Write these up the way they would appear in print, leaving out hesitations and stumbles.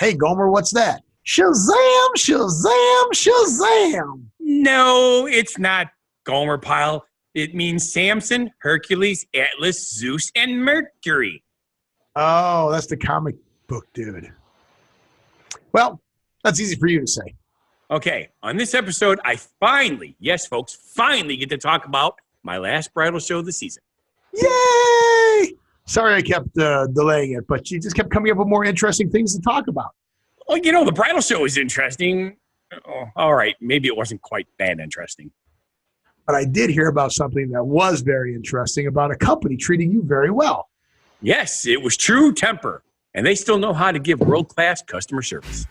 Hey, Gomer, what's that? Shazam, Shazam, Shazam. No, it's not Gomer Pyle. It means Samson, Hercules, Atlas, Zeus, and Mercury. Oh, that's the comic book dude. Well, that's easy for you to say. Okay, on this episode, I finally, yes, folks, finally get to talk about my last bridal show of the season. Yay! Sorry I kept delaying it, but you just kept coming up with more interesting things to talk about. Well, you know, the bridal show is interesting. Oh, all right, maybe it wasn't quite that interesting. But I did hear about something that was very interesting about a company treating you very well. Yes, it was True Temper, and they still know how to give world-class customer service.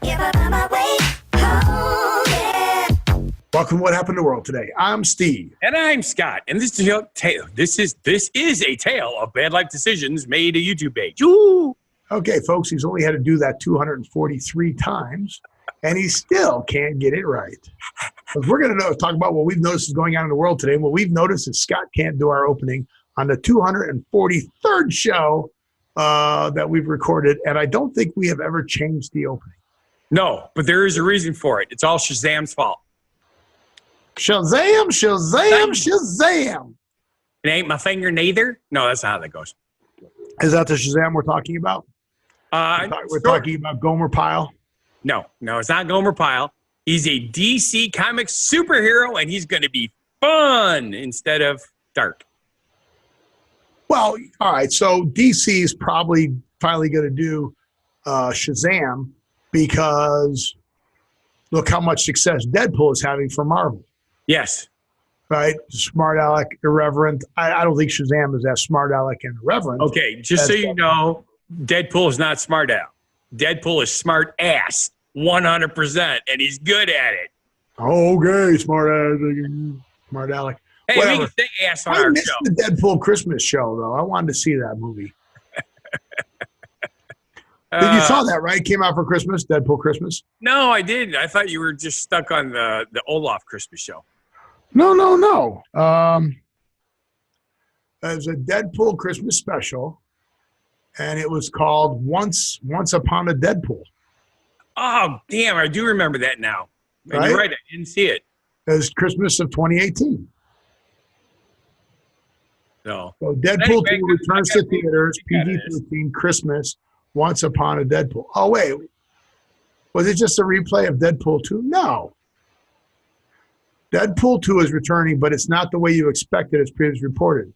Welcome to What Happened to the World today. I'm Steve. And I'm Scott, and this is a tale of bad life decisions made a YouTube page. Ooh. Okay, folks, he's only had to do that 243 times, and he still can't get it right. But we're going to talk about what we've noticed is going on in the world today. And what we've noticed is Scott can't do our opening on the 243rd show that we've recorded, and I don't think we have ever changed the opening. No, but there is a reason for it. It's all Shazam's fault. Shazam, Shazam, Shazam. It ain't my finger neither. No, that's not how that goes. Is that the Shazam we're talking about? We're talking about Gomer Pyle? No, it's not Gomer Pyle. He's a DC Comics superhero, and he's going to be fun instead of dark. Well, all right. So DC is probably finally going to do Shazam because look how much success Deadpool is having for Marvel. Yes. Right? Smart aleck, irreverent. I don't think Shazam is that smart aleck and irreverent. Okay, just so you know, Deadpool is not smart aleck. Deadpool is smart ass, 100%, and he's good at it. Okay, smart aleck. Hey, whatever. we can say ass on our show. I missed the Deadpool Christmas show, though. I wanted to see that movie. You saw that, right? Came out for Christmas, Deadpool Christmas? No, I didn't. I thought you were just stuck on the Olaf Christmas show. No. It was a Deadpool Christmas special, and it was called Once Upon a Deadpool. Oh, damn, I do remember that now. And Right? You're right, I didn't see it. It was Christmas of 2018. No. So Deadpool 2 returns to theaters, PG-13, Christmas, Once Upon a Deadpool. Oh, wait. Was it just a replay of Deadpool 2? No. Deadpool 2 is returning, but it's not the way you expected as previously reported.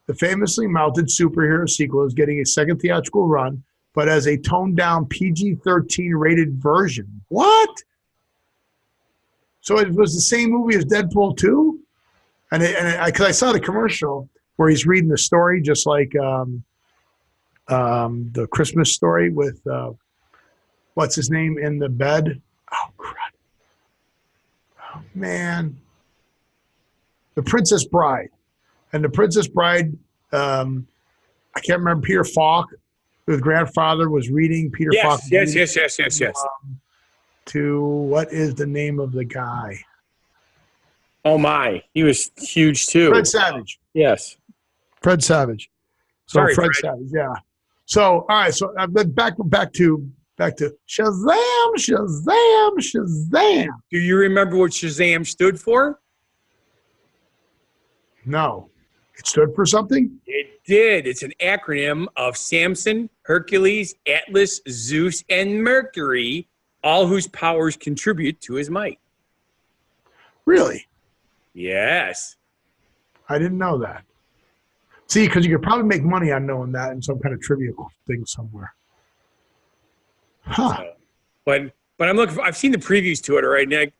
The famously mounted superhero sequel is getting a second theatrical run, but as a toned-down PG-13 rated version. What? So it was the same movie as Deadpool 2? Because I saw the commercial where he's reading the story, just like the Christmas Story with, what's his name, in the bed? Oh, crap. Oh, man. The Princess Bride. And the Princess Bride, I can't remember, Peter Falk, whose grandfather was reading Peter Falk. Yes. To what is the name of the guy? Oh, my. He was huge, too. Fred Savage. Yes. Fred Savage. So Sorry, Fred Fred. Savage, yeah. So, all right, so back to Shazam, Shazam, Shazam. Do you remember what Shazam stood for? No. It stood for something? It did. It's an acronym of Samson, Hercules, Atlas, Zeus, and Mercury, all whose powers contribute to his might. Really? Yes. I didn't know that. See, because you could probably make money on knowing that in some kind of trivia thing somewhere. Huh. So, but I'm looking for, I've seen the previews to it already. And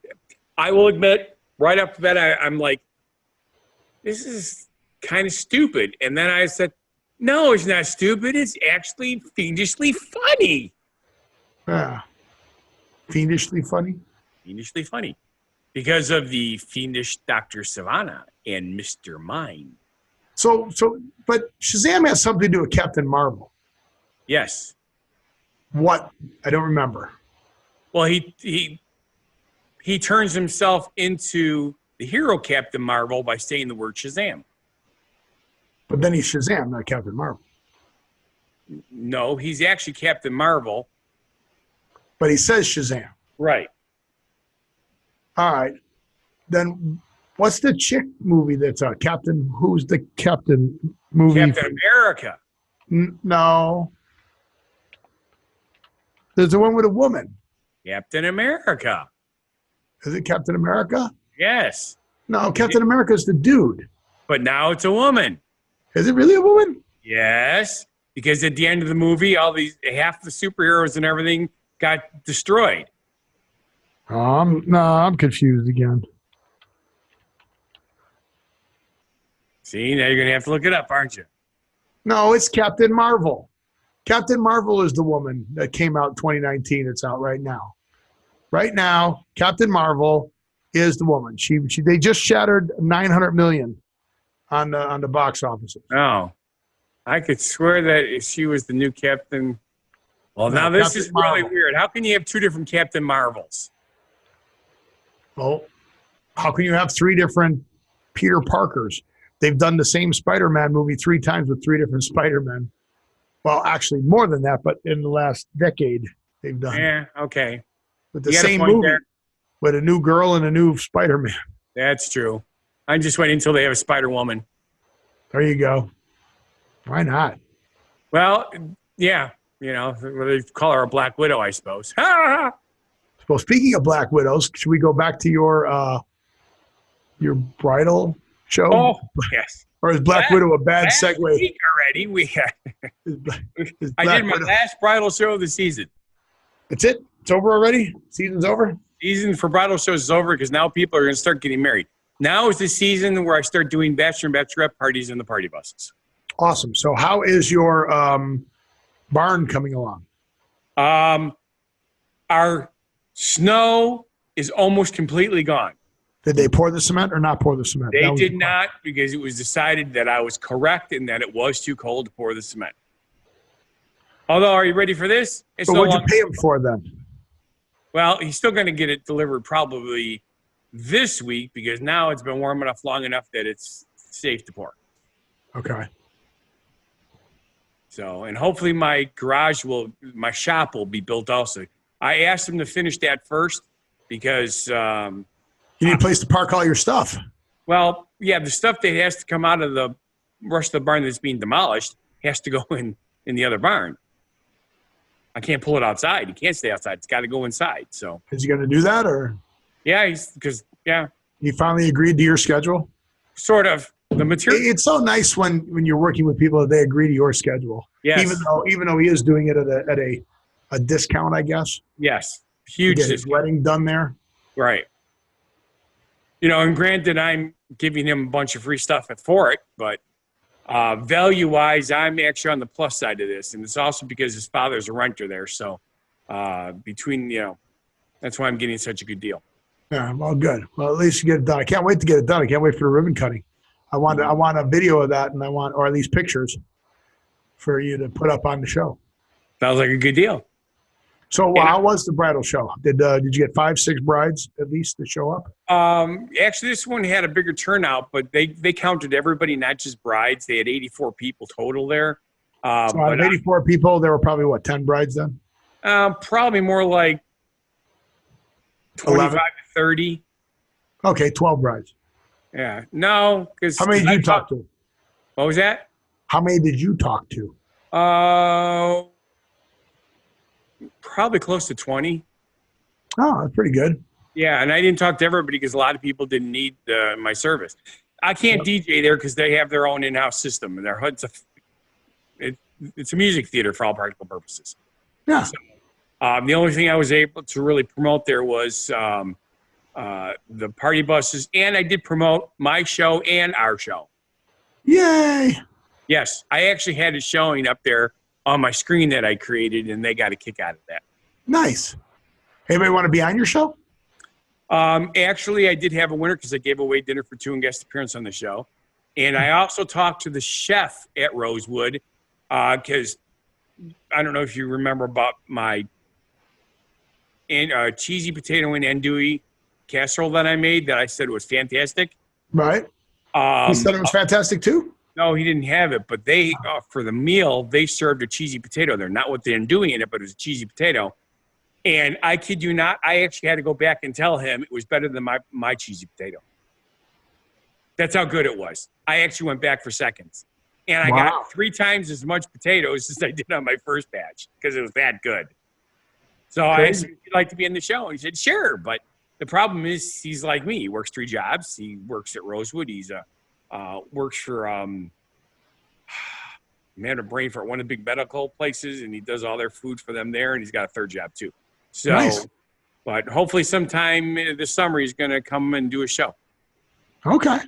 I will admit, right off the bat, I'm like, this is kind of stupid. And then I said, no, it's not stupid. It's actually fiendishly funny. Yeah. Fiendishly funny? Fiendishly funny. Because of the fiendish Dr. Savannah and Mr. Mind. But Shazam has something to do with Captain Marvel. Yes. What? I don't remember. Well, he turns himself into the hero Captain Marvel by saying the word Shazam. But then he's Shazam, not Captain Marvel. No, he's actually Captain Marvel. But he says Shazam. Right. All right. Then what's the chick movie that's Captain? Who's the Captain movie? Captain America. No. There's the one with a woman. Captain America. Is it Captain America? Yes. No, Captain America's the dude. But now it's a woman. Is it really a woman? Yes. Because at the end of the movie, half the superheroes and everything got destroyed. I'm confused again. See, now you're going to have to look it up, aren't you? No, it's Captain Marvel. Captain Marvel is the woman that came out in 2019. It's out right now. Right now, Captain Marvel is the woman. They just shattered 900 million on the box offices. Oh, I could swear that she was the new Captain. Well, now this is really weird. How can you have two different Captain Marvels? Well, how can you have three different Peter Parkers? They've done the same Spider-Man movie 3 times with 3 different Spider-Men. Well, actually more than that, but in the last decade they've done. Yeah, okay. With the same movie there. With a new girl and a new Spider-Man. That's true. I'm just waiting until they have a Spider-Woman. There you go. Why not? Well, yeah. You know, they call her a Black Widow, I suppose. Well, speaking of Black Widows, should we go back to your bridal show? Oh, yes. Or is Black Widow a bad segue? Week already, I did my last bridal show of the season. That's it? It's over already? Season's over? Season for bridal shows is over because now people are going to start getting married. Now is the season where I start doing bachelor and bachelorette parties in the party buses. Awesome. So how is your barn coming along? Our snow is almost completely gone. Did they pour the cement or not pour the cement? They did not, because it was decided that I was correct and that it was too cold to pour the cement. Although, are you ready for this? So what'd you pay him for then? Well, he's still going to get it delivered probably this week because now it's been warm enough, long enough that it's safe to pour. Okay. So, and hopefully my my shop will be built also. I asked him to finish that first because you need a place to park all your stuff. Well, yeah, the stuff that has to come out of the rest of the barn that's being demolished has to go in the other barn. I can't pull it outside. He can't stay outside. It's got to go inside. So is he going to do that, or? Yeah, He finally agreed to your schedule. Sort of. The material. It's so nice when you're working with people that they agree to your schedule. Yes. Even though he is doing it at a discount, I guess. Yes. Huge. To get his wedding done there. Right. You know, and granted, I'm giving him a bunch of free stuff for it, but value-wise, I'm actually on the plus side of this, and it's also because his father's a renter there. So, that's why I'm getting such a good deal. Yeah, well, good. Well, at least you get it done. I can't wait to get it done. I can't wait for the ribbon cutting. I want a video of that, and or at least pictures for you to put up on the show. Sounds like a good deal. So how was the bridal show? Did you get 5-6 brides at least to show up? Actually, this one had a bigger turnout, but they counted everybody, not just brides. They had 84 people total there. So out of 84 people, there were probably, 10 brides then? Probably more like 25 to 30. Okay, 12 brides. Yeah. No, because how many did you talk to? What was that? How many did you talk to? Probably close to 20. Oh, that's pretty good. Yeah, and I didn't talk to everybody because a lot of people didn't need my service. I can't DJ there because they have their own in-house system, and it's a music theater for all practical purposes. Yeah. So, the only thing I was able to really promote there was the party buses, and I did promote my show and our show. Yay! Yes, I actually had it showing up there on my screen that I created, and they got a kick out of that. Nice. Anybody want to be on your show? Actually, I did have a winner because I gave away dinner for 2 and guest appearance on the show. And I also talked to the chef at Rosewood because I don't know if you remember about my cheesy potato and andouille casserole that I made that I said was fantastic. Right. He said it was fantastic too? No, he didn't have it, but they for the meal, they served a cheesy potato there. Not with the andouille in it, but it was a cheesy potato. And I kid you not, I actually had to go back and tell him it was better than my cheesy potato. That's how good it was. I actually went back for seconds. And I got 3 times as much potatoes as I did on my first batch because it was that good. So I asked him if he'd like to be in the show. And he said, sure. But the problem is he's like me. He works 3 jobs. He works at Rosewood. He's works for man, a brain for one of the big medical places, and he does all their food for them there, and he's got a 3rd job too. So, nice. But hopefully sometime this summer he's going to come and do a show. Okay.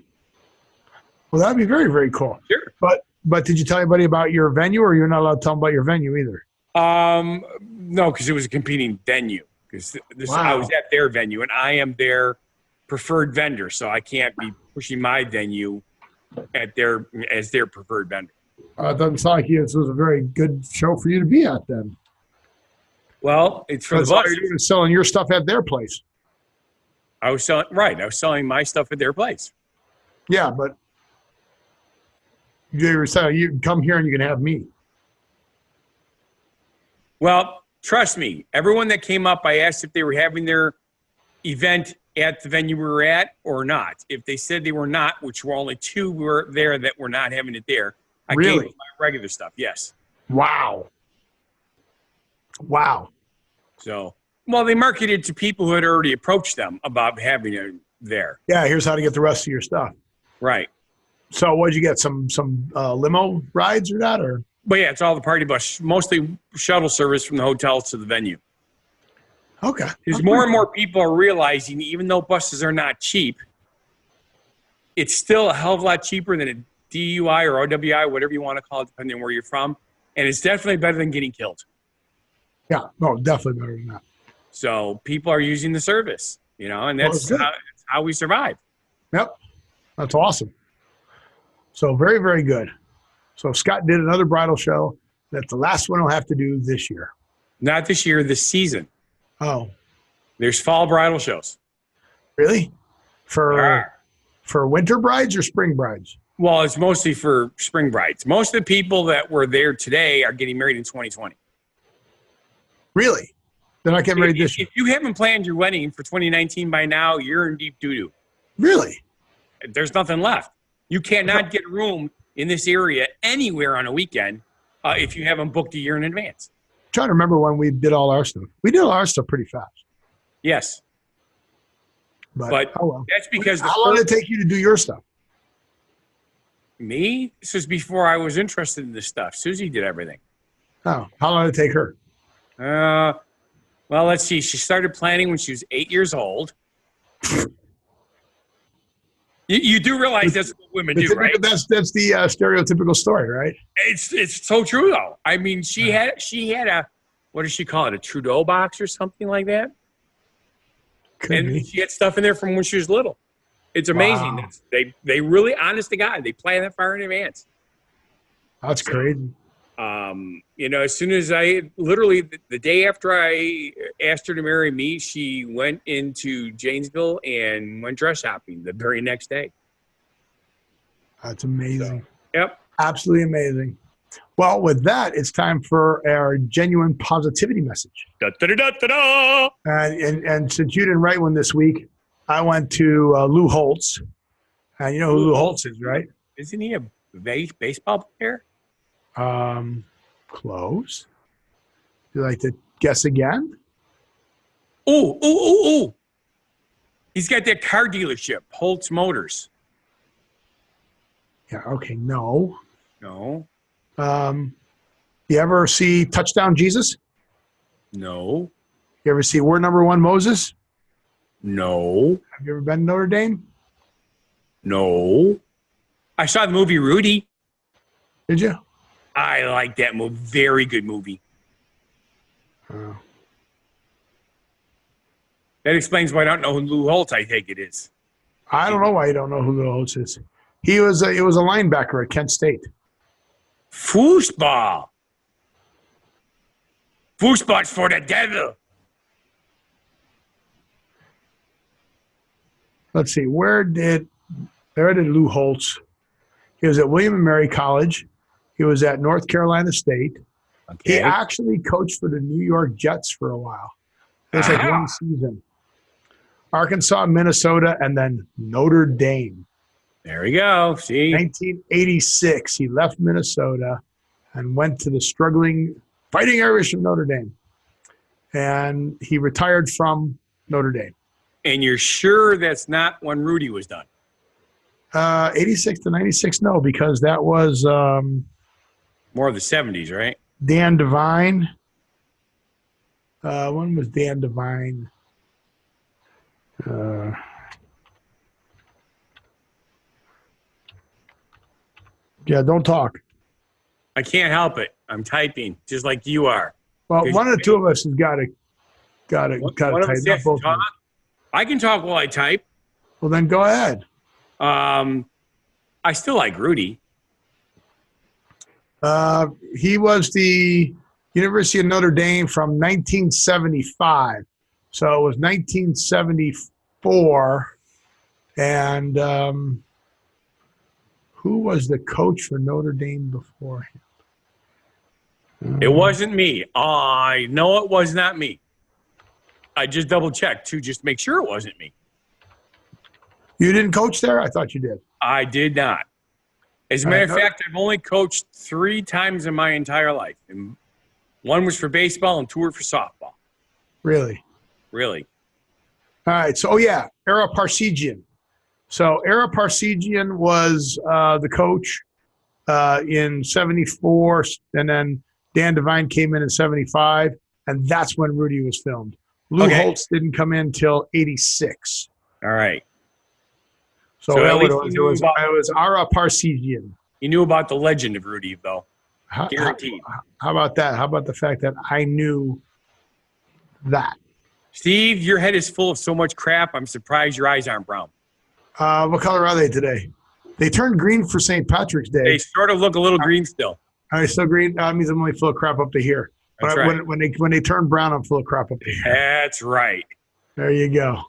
Well, that'd be very, very cool. Sure. But did you tell anybody about your venue, or you're not allowed to tell them about your venue either? No, because it was a competing venue. Because I was at their venue, and I am their preferred vendor, so I can't be pushing my venue as their preferred vendor. It doesn't sound like this was a very good show for you to be at then. Well, it's for the bus. You're doing selling your stuff at their place. I was selling my stuff at their place. Yeah, but you were saying you can come here and you can have me. Well, trust me, everyone that came up, I asked if they were having their event at the venue we were at or not. If they said they were not, which were only 2 were there that were not having it there, I gave them my regular stuff. Yes. Wow. So, well, they marketed to people who had already approached them about having it there. Yeah, here's how to get the rest of your stuff. Right. So, what did you get? Some limo rides or that, or? But yeah, it's all the party bus, mostly shuttle service from the hotels to the venue. Okay. Because more and more people are realizing, even though buses are not cheap, it's still a hell of a lot cheaper than a DUI or OWI, whatever you want to call it, depending on where you're from. And it's definitely better than getting killed. Yeah, no, definitely better than that. So people are using the service, and that's how we survive. Yep. That's awesome. So very, very good. So Scott did another bridal show. That's the last one he'll have to do this year. Not this year, this season. Oh. There's fall bridal shows. Really? For winter brides or spring brides? Well, it's mostly for spring brides. Most of the people that were there today are getting married in 2020. Really? They're not getting married this year? If you haven't planned your wedding for 2019 by now, you're in deep doo-doo. Really? There's nothing left. You cannot get a room in this area anywhere on a weekend if you haven't booked a year in advance. I'm trying to remember when we did all our stuff. We did all our stuff pretty fast. Yes. But oh well. That's because how long did it take you to do your stuff? Me? This was before I was interested in this stuff. Susie did everything. Oh, how long did it take her? Well, let's see. She started planning when she was 8 years old. You do realize that's what women do, right? That's the stereotypical story, right? It's so true though. I mean, she had a, what does she call it? A Trudeau box or something like that. She had stuff in there from when she was little. It's amazing. Wow. They really, honest to God, they plan that far in advance. That's crazy. As soon as literally the day after I asked her to marry me, she went into Janesville and went dress shopping the very next day. That's amazing. So, yep. Absolutely amazing. Well, with that, it's time for our genuine positivity message. Da, da, da, da, da, da. And since you didn't write one this week, I went to Lou Holtz. And you know who Lou Holtz is, right? Isn't he a baseball player? Close. You like to guess again? Ooh. He's got that car dealership, Holtz Motors. Yeah, okay, no. No. You ever see Touchdown Jesus? No. You ever see War Number One Moses? No. Have you ever been to Notre Dame? No. I saw the movie Rudy. Did you? I like that movie. Very good movie. Oh. That explains why I don't know who Lou Holtz, I think it is. I don't know why you don't know who Lou Holtz is. He was a linebacker at Kent State. Foosball. Foosball's for the devil. Let's see. Where did Lou Holtz? He was at William and Mary College. He was at North Carolina State. Okay. He actually coached for the New York Jets for a while. It's like one season. Arkansas, Minnesota, and then Notre Dame. There we go. See? 1986, he left Minnesota and went to the struggling Fighting Irish of Notre Dame. And he retired from Notre Dame. And you're sure that's not when Rudy was done? 86 to 96, no, because that was more of the 70s, right? Dan Devine. When was Dan Devine? Yeah, don't talk. I can't help it. I'm typing just like you are. Well, one of the two of us has got to tighten up both. I can talk while I type. Well, then go ahead. I still like Rudy. He was the University of Notre Dame from 1975. So it was 1974. And who was the coach for Notre Dame before him? It wasn't me. I know it was not me. I just double checked to just make sure it wasn't me. You didn't coach there? I thought you did. I did not. As a matter of fact, I've only coached 3 times in my entire life. And one was for baseball and 2 were for softball. Really? Really. All right. So, Ara Parsegian. So, Ara Parsegian was the coach in 74, and then Dan Devine came in 75, and that's when Rudy was filmed. Lou Holtz didn't come in till 86. All right. So that was Ara Parsegian. You knew about the legend of Rudy, though. Guaranteed. How about that? How about the fact that I knew that? Steve, your head is full of so much crap, I'm surprised your eyes aren't brown. What color are they today? They turned green for St. Patrick's Day. They sort of look a little green still. Are they still green? That means I'm only full of crap up to here. That's but right. when they turn brown, I'm full of crap up to here. That's right. There you go.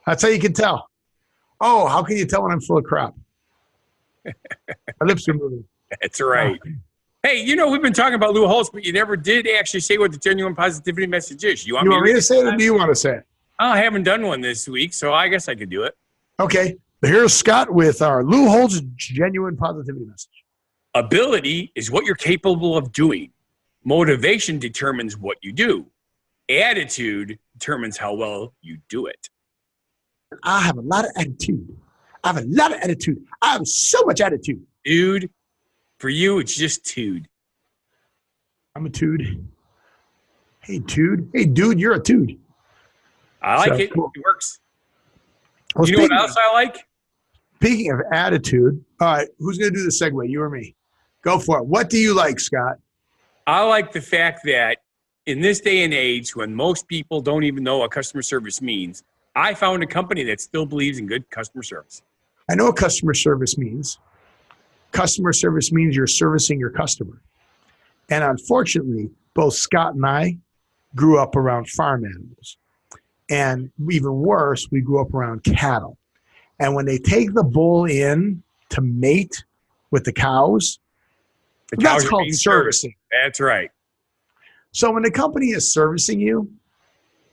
That's how you can tell. Oh, how can you tell when I'm full of crap? My lips are moving. That's right. Hey, we've been talking about Lou Holtz, but you never did actually say what the genuine positivity message is. You want me to say it, or do you want to say it? I haven't done one this week, so I guess I could do it. Okay. Here's Scott with our Lou Holtz genuine positivity message. Ability is what you're capable of doing. Motivation determines what you do. Attitude determines how well you do it. I have a lot of attitude. I have so much attitude. Dude, for you, it's just tude. I'm a tude. Hey, tude. Hey, dude, you're a tude. I like it. Cool. It works. Well, you know what else I like? Speaking of attitude, all right, who's going to do the segue, you or me? Go for it. What do you like, Scott? I like the fact that in this day and age, when most people don't even know what customer service means, I found a company that still believes in good customer service. I know what customer service means. Customer service means you're servicing your customer. And unfortunately, both Scott and I grew up around farm animals. And even worse, we grew up around cattle. And when they take the bull in to mate with the cows, that's called servicing. That's right. So when the company is servicing you,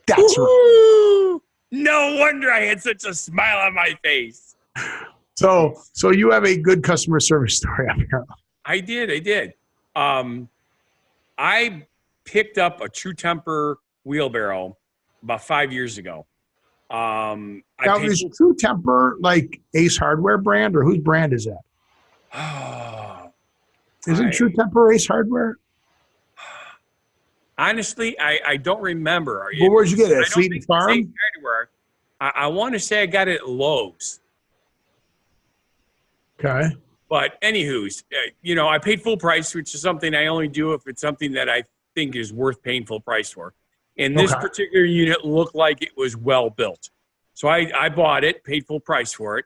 that's right. No wonder I had such a smile on my face. So you have a good customer service story, apparently. I did. I picked up a True Temper wheelbarrow about 5 years ago. Now, is True Temper like Ace Hardware brand, or whose brand is that? Isn't True Temper Ace Hardware? Honestly, I don't remember. Well, where'd you get it? At Fleet Farm? I want to say I got it at Lowe's. Okay. But anywho's, I paid full price, which is something I only do if it's something that I think is worth paying full price for. And this particular unit looked like it was well built. So I bought it, paid full price for it.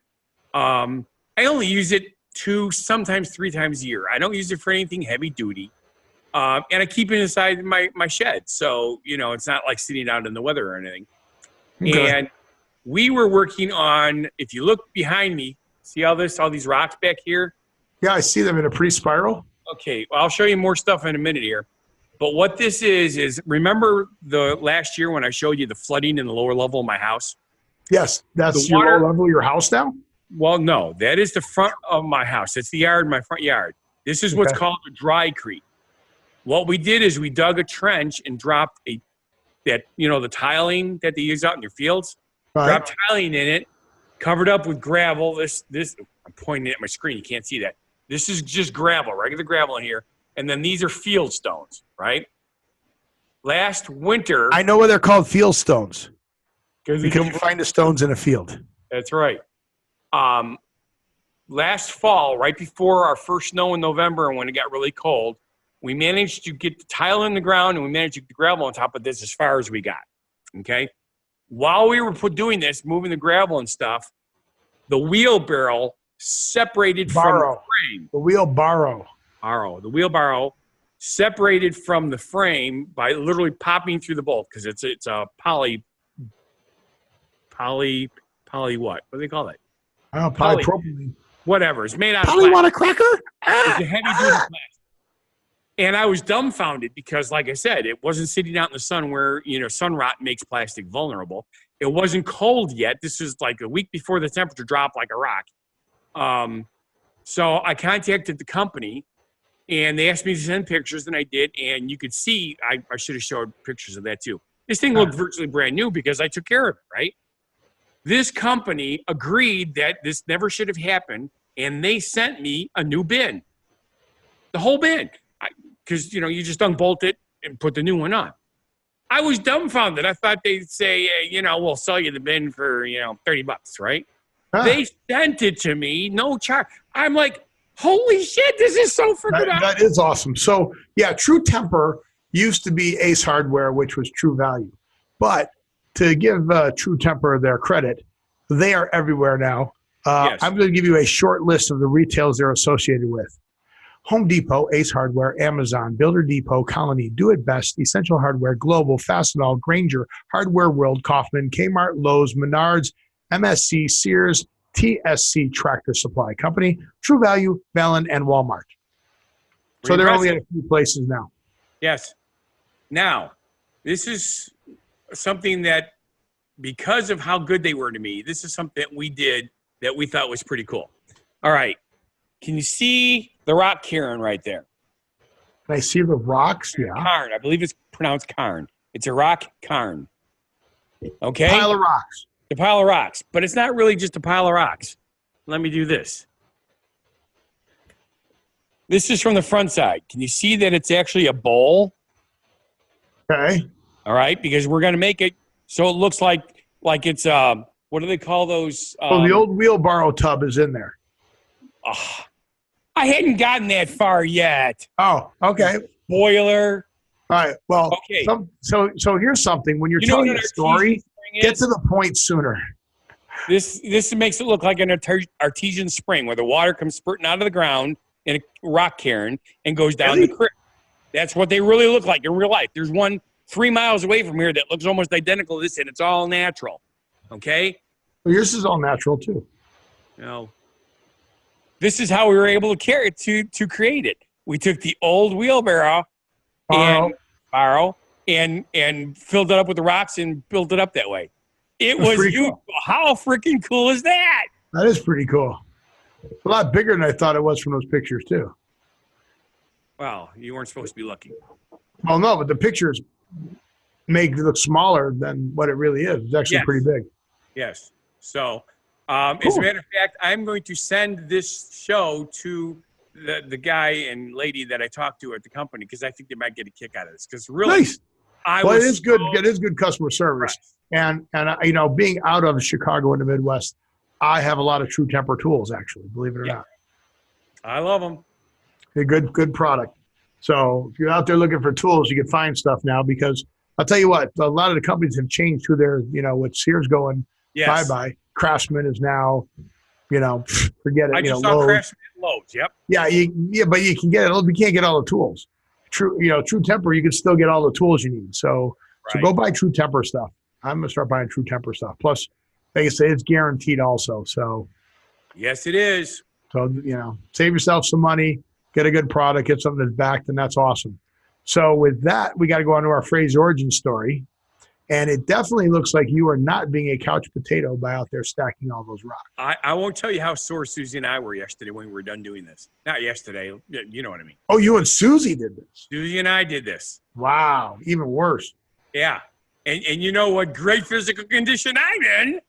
I only use it 2, sometimes 3 times a year. I don't use it for anything heavy duty. And I keep it inside my shed. So, it's not like sitting out in the weather or anything. Okay. And we were working on, if you look behind me, see all these rocks back here? Yeah, I see them in a pretty spiral. Okay, well, I'll show you more stuff in a minute here. But what this is remember the last year when I showed you the flooding in the lower level of my house? Yes, that's your lower level of your house now? Well, no, that is the front of my house. It's the yard, my front yard. This is what's called a dry creek. What we did is we dug a trench and dropped the tiling that they use out in your fields. Right. Dropped tiling in it, covered up with gravel. This I'm pointing at my screen. You can't see that. This is just gravel, regular gravel in here. And then these are field stones, right? Last winter. I know why they're called field stones. Because you find the stones in a field. That's right. Last fall, right before our first snow in November and when it got really cold, we managed to get the tile in the ground and we managed to get the gravel on top of this as far as we got, okay? While we were doing this, moving the gravel and stuff, the wheelbarrow separated from the frame. The wheelbarrow. The wheelbarrow separated from the frame by literally popping through the bolt because it's a poly what? What do they call it? Polypropylene. Whatever. It's made out of plastic. Want a cracker? It's a heavy duty plastic. And I was dumbfounded because, like I said, it wasn't sitting out in the sun where, sun rot makes plastic vulnerable. It wasn't cold yet. This was like a week before the temperature dropped like a rock. So I contacted the company, and they asked me to send pictures, and I did. And you could see, I should have showed pictures of that too. This thing looked virtually brand new because I took care of it, right? This company agreed that this never should have happened, and they sent me a new bin. The whole bin. Because, you just unbolt it and put the new one on. I was dumbfounded. I thought they'd say, we'll sell you the bin for, $30, right? They sent it to me, no charge. I'm like, holy shit, this is so freaking awesome. That is awesome. So, yeah, True Temper used to be Ace Hardware, which was True Value. But to give True Temper their credit, they are everywhere now. Yes. I'm going to give you a short list of the retailers they're associated with. Home Depot, Ace Hardware, Amazon, Builder Depot, Colony, Do It Best, Essential Hardware, Global, Fastenal, Grainger, Hardware World, Kaufman, Kmart, Lowe's, Menards, MSC, Sears, TSC Tractor Supply Company, True Value, Valen, and Walmart. So they're only at a few places now. Yes. Now, this is something that, because of how good they were to me, this is something that we did that we thought was pretty cool. All right. Can you see the rock cairn right there? Can I see the rocks? Yeah. Cairn. I believe it's pronounced cairn. It's a rock cairn. Okay? Pile of rocks. A pile of rocks. But it's not really just a pile of rocks. Let me do this. This is from the front side. Can you see that it's actually a bowl? Okay. All right? Because we're going to make it so it looks like it's, what do they call those? The old wheelbarrow tub is in there. Oh, I hadn't gotten that far yet. Oh, okay. Boiler. All right. Well, okay. So here's something. When you're telling a story, get to the point sooner. This makes it look like an artesian spring where the water comes spurting out of the ground in a rock cairn and goes down the creek. That's what they really look like in real life. There's one 3 miles away from here that looks almost identical to this, and it's all natural. Okay? Well, yours is all natural, too. No. This is how we were able to create it. We took the old wheelbarrow and filled it up with the rocks and built it up that way. It was cool. How freaking cool is that? That is pretty cool. It's a lot bigger than I thought it was from those pictures, too. Well, you weren't supposed to be looking. Well, no, but the pictures make it look smaller than what it really is. It's actually pretty big. Yes. So, as a matter of fact, I'm going to send this show to the guy and lady that I talked to at the company because I think they might get a kick out of this. Because really, nice. It is good. It is good customer service. Right. And being out of Chicago in the Midwest, I have a lot of True Temper tools. Actually, believe it or not, I love them. A good product. So if you're out there looking for tools, you can find stuff now because I'll tell you what, a lot of the companies have changed who they're, with Sears going bye-bye. Craftsman is now, forget it. I just saw Craftsman Lowe's. Yep. Yeah, but you can get it. You can't get all the tools. True Temper, you can still get all the tools you need. So go buy True Temper stuff. I'm gonna start buying True Temper stuff. Plus, like I say, it's guaranteed also. So yes, it is. So save yourself some money, get a good product, get something that's backed, and that's awesome. So with that, we got to go on to our phrase origin story. And it definitely looks like you are not being a couch potato by out there stacking all those rocks. I won't tell you how sore Susie and I were yesterday when we were done doing this. Not yesterday. You know what I mean. Oh, you and Susie did this. Susie and I did this. Wow. Even worse. Yeah. And you know what great physical condition I'm in.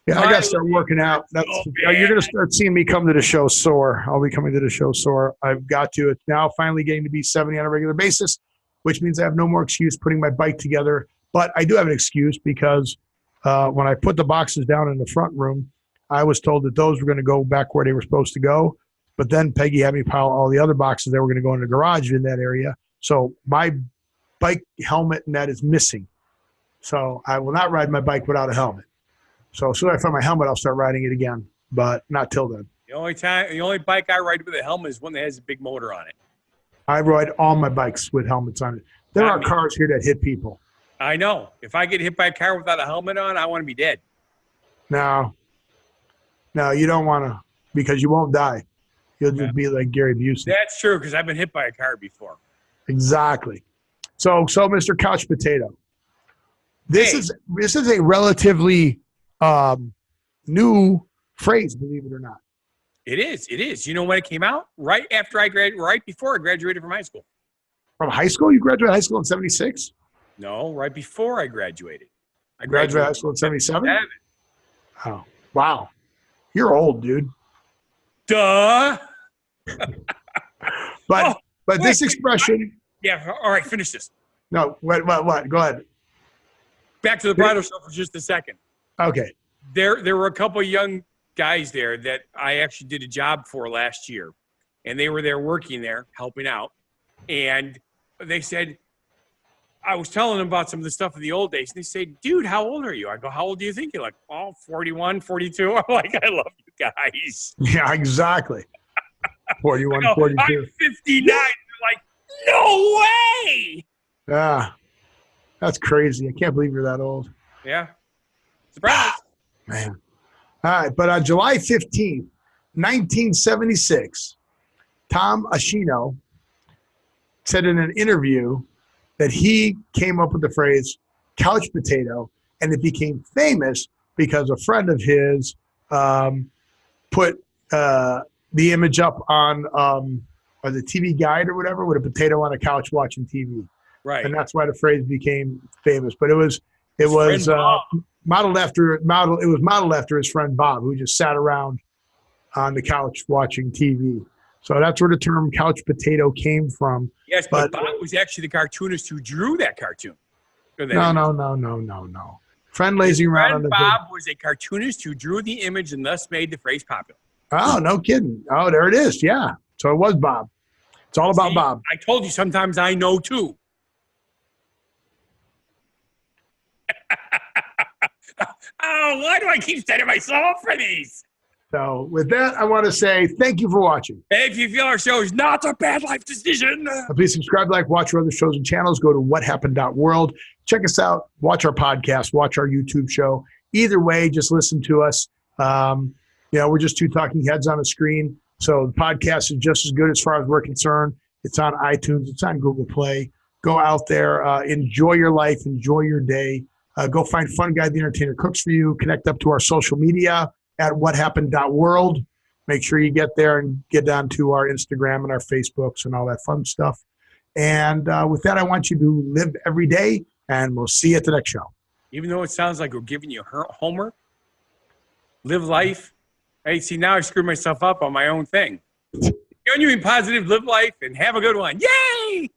Yeah, I got to start working out. You're going to start seeing me come to the show sore. I'll be coming to the show sore. I've got to. It's now finally getting to be 70 on a regular basis, which means I have no more excuse putting my bike together. But I do have an excuse because when I put the boxes down in the front room, I was told that those were going to go back where they were supposed to go. But then Peggy had me pile all the other boxes that were going to go in the garage in that area. So my bike helmet net is missing. So I will not ride my bike without a helmet. So as soon as I find my helmet, I'll start riding it again, but not till then. The only bike I ride with a helmet is one that has a big motor on it. I ride all my bikes with helmets on it. There are cars here that hit people. I know. If I get hit by a car without a helmet on, I want to be dead. No, you don't want to, because you won't die. You'll just be like Gary Busey. That's true, because I've been hit by a car before. Exactly. So Mr. Couch Potato, this is a relatively new phrase, believe it or not. It is. You know when it came out? Right before I graduated from high school. From high school? You graduated high school in 76? No, right before I graduated. I graduated high school in 77? Oh, wow. You're old, dude. Duh. But this expression. Yeah, all right, finish this. No, what? Go ahead. Back to the bridal show for just a second. Okay. There were a couple of young guys there that I actually did a job for last year, and they were there working there, helping out. And they said, I was telling them about some of the stuff of the old days, and they said, dude, how old are you? I go, how old do you think you're? Like, 41, 42. I'm like, I love you guys. Yeah, exactly. 41, 42. I'm 59. They're like, no way. Yeah. That's crazy. I can't believe you're that old. Yeah. Surprise. Man. All right. But on July 15th, 1976, Tom Ashino said in an interview that he came up with the phrase couch potato, and it became famous because a friend of his put the image up on the TV Guide or whatever with a potato on a couch watching TV. Right. And that's why the phrase became famous. But it was modeled after his friend Bob, who just sat around on the couch watching TV. So that's where the term couch potato came from. Yes, but Bob was actually the cartoonist who drew that cartoon. No. Friend lazy around on the Bob was a cartoonist who drew the image and thus made the phrase popular. Oh, no kidding. Oh, there it is. Yeah. So it was Bob. It's all about Bob. I told you sometimes I know too. Oh, why do I keep setting myself up for these? So with that, I want to say thank you for watching. And if you feel our show is not a bad life decision, please subscribe, like, watch our other shows and channels. Go to whathappened.world. Check us out. Watch our podcast. Watch our YouTube show. Either way, just listen to us. We're just two talking heads on a screen. So the podcast is just as good as far as we're concerned. It's on iTunes. It's on Google Play. Go out there. Enjoy your life. Enjoy your day. Go find Fun Guy the Entertainer Cooks for you. Connect up to our social media at whathappened.world. Make sure you get there and get down to our Instagram and our Facebooks and all that fun stuff. And with that, I want you to live every day, and we'll see you at the next show. Even though it sounds like we're giving you homework, live life. Hey, see, now I screwed myself up on my own thing. You mean positive, live life, and have a good one. Yay!